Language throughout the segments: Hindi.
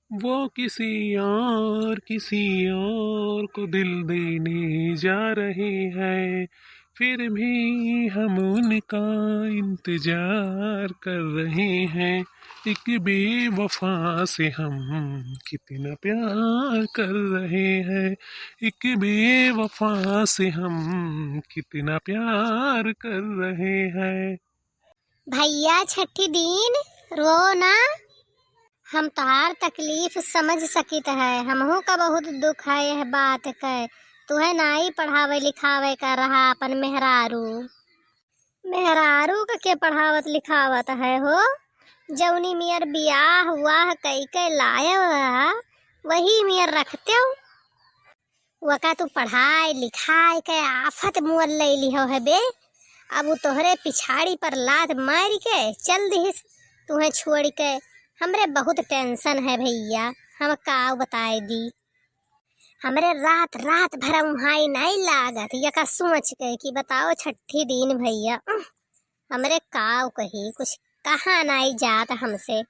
वो किसी और को दिल देने जा रहे हैं, फिर भी हम उनका इंतजार कर रहे हैं। एक बेवफा से हम कितना प्यार कर रहे हैं, एक बेवफा से हम कितना प्यार कर रहे हैं। भैया छठी दिन रो ना। हम तोहार तकलीफ समझ सकित है। हमहू का बहुत दुख है यह बात के। तुहे नाई पढ़ावे लिखावे का रहा अपन मेहरारू। मेहरारू के पढ़ावत लिखावत है हो। जौनी मियर बियाह हुआ है कई के लाया वही मियर रखते हो। वका तू पढ़ाई लिखाई के आफत मुअल ले लिहो है बे। अब वो तोहरे पिछाड़ी पर लात मार के चल दिहिस तुम्हें छोड़ के। हमरे बहुत टेंशन है भैया। हम का बताए दी। हमरे रात रात भर उहाई नहीं लागत यका सोच के कि बताओ छठी दिन भैया। हमरे काव कही कुछ कहा नहीं जात हमसे।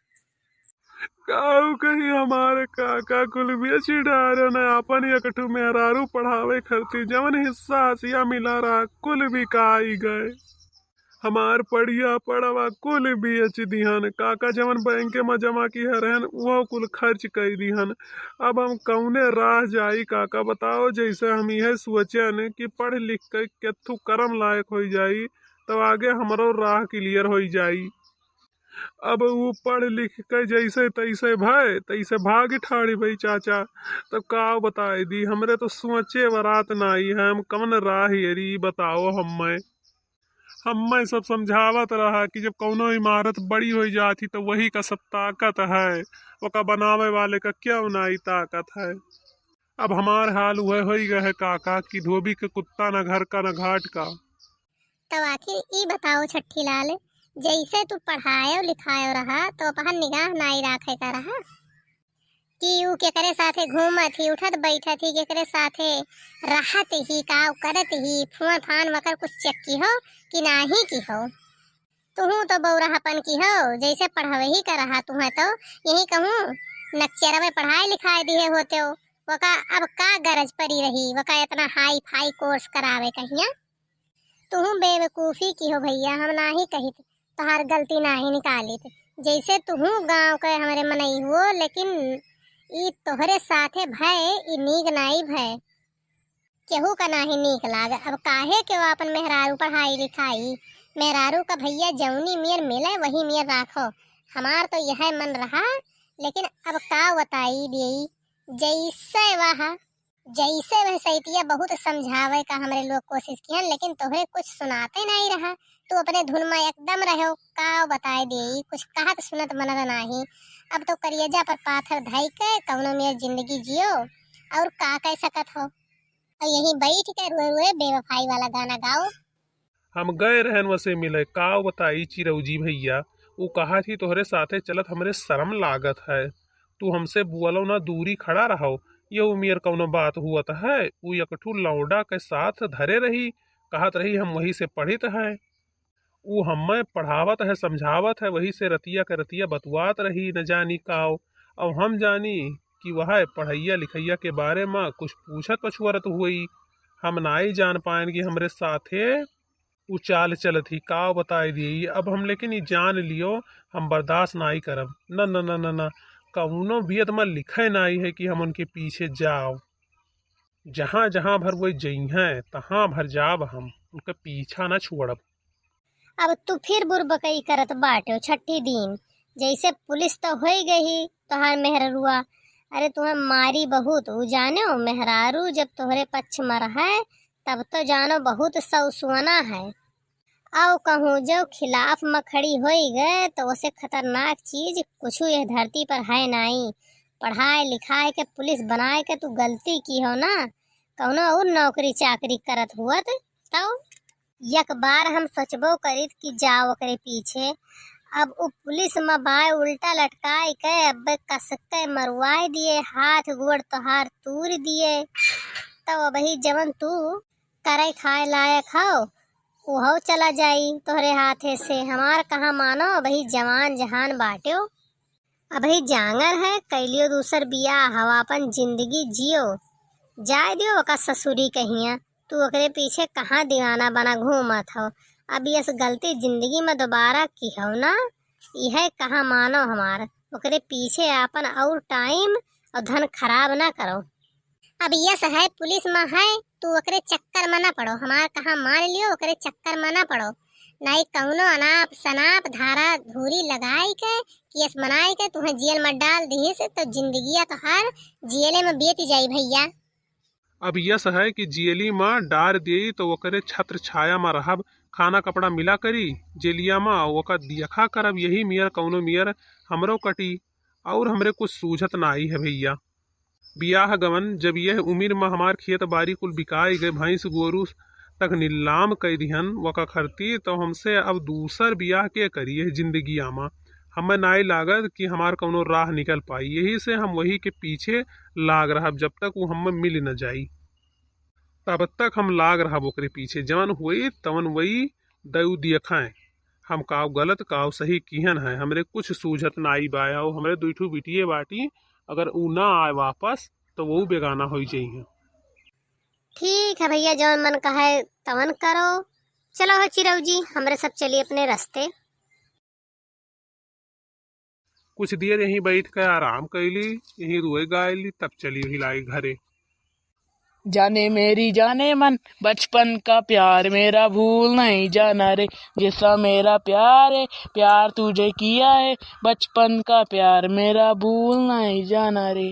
काऊ कही हमारे काका कुल भी चिढ़ारे न अपन एकठू मेहरारू पढ़ावे खरती जवन हिस्सा हसिया मिला रहा कुल भी काई गए। हमार पढ़िया पढ़वा कुल बेच दिहन। काका जवन बैंक में जमा की रहन वो कुल खर्च कर दिहन। अब हम कौने राह जाई काका बताओ। जैसे हम यह सोचन कि पढ़ लिख कर केथू कर्म लायक हो जाई तो आगे हमारो राह क्लियर हो जाई। अब वो पढ़ लिख के जैसे तैसे भय तैसे भाग ठाड़ी भाई चाचा। तब का बताए दी हमरे तो सोचे वरात नाई है। हम कौन राह येरी बताओ। हम सब समझावत रहा कि जब कौनो इमारत बड़ी हो जाती तो वही का सब ताकत है, ओका बनावे वाले का क्यों नाई ताकत है। अब हमार हाल वह हो गए है काका कि धोबी के कुत्ता न घर का न घाट का। तो आखिर ई बताओ छठी लाल, जैसे तू पढ़ायो लिखायो रहा तो अपन निगाह नाई राखे का रहा कि ऊ केकरे साथे घूमत ही उठत बैठत ही केकरे साथे रहत ही काव करत ही फोन फान वकर कुछ चक्की हो कि नाही की हो। तुहू तो बौराहपन की हो जैसे पढ़ावे ही कर रहा तुम्हें तो यही कहूँ नक्चर में पढ़ाई लिखाई दिए होते हो। वका अब का गरज पड़ी रही वका इतना हाई फाई कोर्स करावे कहिया। तुहू बेवकूफी की हो भैया। हम नाही कही तोहार गलती नाही निकालित। जैसे तुहू गांव के हमारे मनई हो लेकिन ई तोहरे साथे भय ई नीक नाई भय केहू का नाही नीक लाग। अब काहे के वो अपन मेहरारू पढ़ाई लिखाई मेहरारू का भैया जौनी मियर मिले वही मियर राखो। हमार तो यह मन रहा लेकिन अब का बताई दी। जैसे वह सैतिया बहुत समझावे का हमरे लोग कोशिश किया लेकिन तोहरे कुछ सुनाते नहीं रहा। तू अपने धुन में एकदम रहो। का बताए दे कुछ कहत सुनत मनत नाही। अब तो करियजा पर पाथर धई के कौनो में जिंदगी जियो और का कह सकत हो। और यहीं बैठ के रुए रुए बेवफाई वाला गाना गाओ। हम गए रहन वसे मिले का बताई चिरौजी भैया। वो कहा थी तोहरे साथे चलत हमरे शर्म लागत है। तू हमसे बुअलो ना दूरी खड़ा रहो। ये उमियर कौनो बात हुआ है। वो एकठू लौंडा के साथ धरे रही कहत रही हम वही से पढ़ित है। वो हमें पढ़ावत है समझावत है वही से रतिया के रतिया बतवात रही न जानी काव। अब हम जानी कि वह पढ़ैया लिखैया के बारे में कुछ पूछत पछुअरत हुई। हम नाई जान पाएन कि हमरे साथे वो चाल चलत ही का बताई दी। अब हम लेकिन ये जान लियो हम बर्दाश्त नाई करब। न न न न न कौनो बियत में लिखे नाई है कि हम उनके पीछे जाओ। जहाँ जहाँ भर वो जई हैं तहाँ भर जाब हम उनका पीछा न छोड़ब। अब तू फिर बुरबकई करत बाटो छठी दिन। जैसे पुलिस तो हो गई तोहार मेहरुआ। अरे तुम्हें मारी बहुत ऊ जानो मेहरारू जब तोहरे पक्ष में रहा तब तो जानो बहुत सौसुआना है। आओ कहूँ जो खिलाफ में खड़ी हो गए तो उसे खतरनाक चीज कुछ यह धरती पर है नहीं। पढ़ाई लिखाई के पुलिस बनाए के तू गलती की हो ना कौनो और नौकरी चाकरी करत हुआ तो एक बार हम सोचबो करित कि जाओ करे पीछे। अब वो पुलिस में बाय उल्टा लटकाए के अब कस के मरवाए दिए हाथ गोड़ तोहार तूर दिए। तो वही जवन तू करे खाए लायक हो वो चला जाई तोहरे हाथे से। हमार कहाँ मानो वही जवान जहान बाटो। अभी जांगर है, कैलियो दूसर बियाह हवा अपन जिंदगी जियो। जाए दियो ओका ससुरी कहिया, तू ओकरे पीछे कहाँ दीवाना बना घूमत हो। अब यस गलती जिंदगी में दोबारा की हो ना, यह कहाँ मानो हमार। ओकरे पीछे आपन और टाइम और धन खराब ना करो। अब यस है पुलिस में है, तू ओकरे चक्कर में ना पड़ो। हमार कहाँ मान लियो, ओकरे चक्कर में ना पड़ो। नहीं कौनो अनाप शनाप धारा धूरी लगाई के केस बनाई के तुम्हें जेल में डाल दी से तो जिंदगिया तो हर जेले में बीत जाई भैया। अब यस है कि जेली में डार दी तो ओकरे छत्र छाया में रहब, खाना कपड़ा मिला करी जेलिया में, ओका दिखा करब। यही मियर कौनो मियर हमरो कटी और हमरे कुछ सूझत ना आई है भैया। बियाह गवन जब यह उम्र में हमार खेत बाड़ी कुल बिकाई गए, भैंस गोरू तक नीलाम कर दिहन वका खरती, तो हमसे अब दूसर बियाह के करिए जिंदगी आमा। हमें नाई लागत कि हमार कौनो राह निकल पाई, यही से हम वही के पीछे लाग रहा जब तक वो हमें मिल न जाई। तब तक हम लाग रहा ओकरे पीछे, जवन हुई तवन वही दऊ दिखाएं। हम काव गलत काव सही किहन है, हमरे कुछ सूझत ना आई बाया। हमरे दुठू बिटिए बाटी, अगर ऊ ना आए वापस तो वो बेगाना हो जाइए। ठीक है भैया, जौन मन का है तवन करो। चलो हो चिरऊ जी, हमरे सब चलिए अपने रास्ते। कुछ देर यहीं बैठ कर आराम कैली, यहीं रोए गायली, तब चली हिलाई घरे। जाने मेरी जाने मन, बचपन का प्यार मेरा भूल नहीं जाना रे। जैसा मेरा प्यार है, प्यार तुझे किया है, बचपन का प्यार मेरा भूल नहीं जाना रे।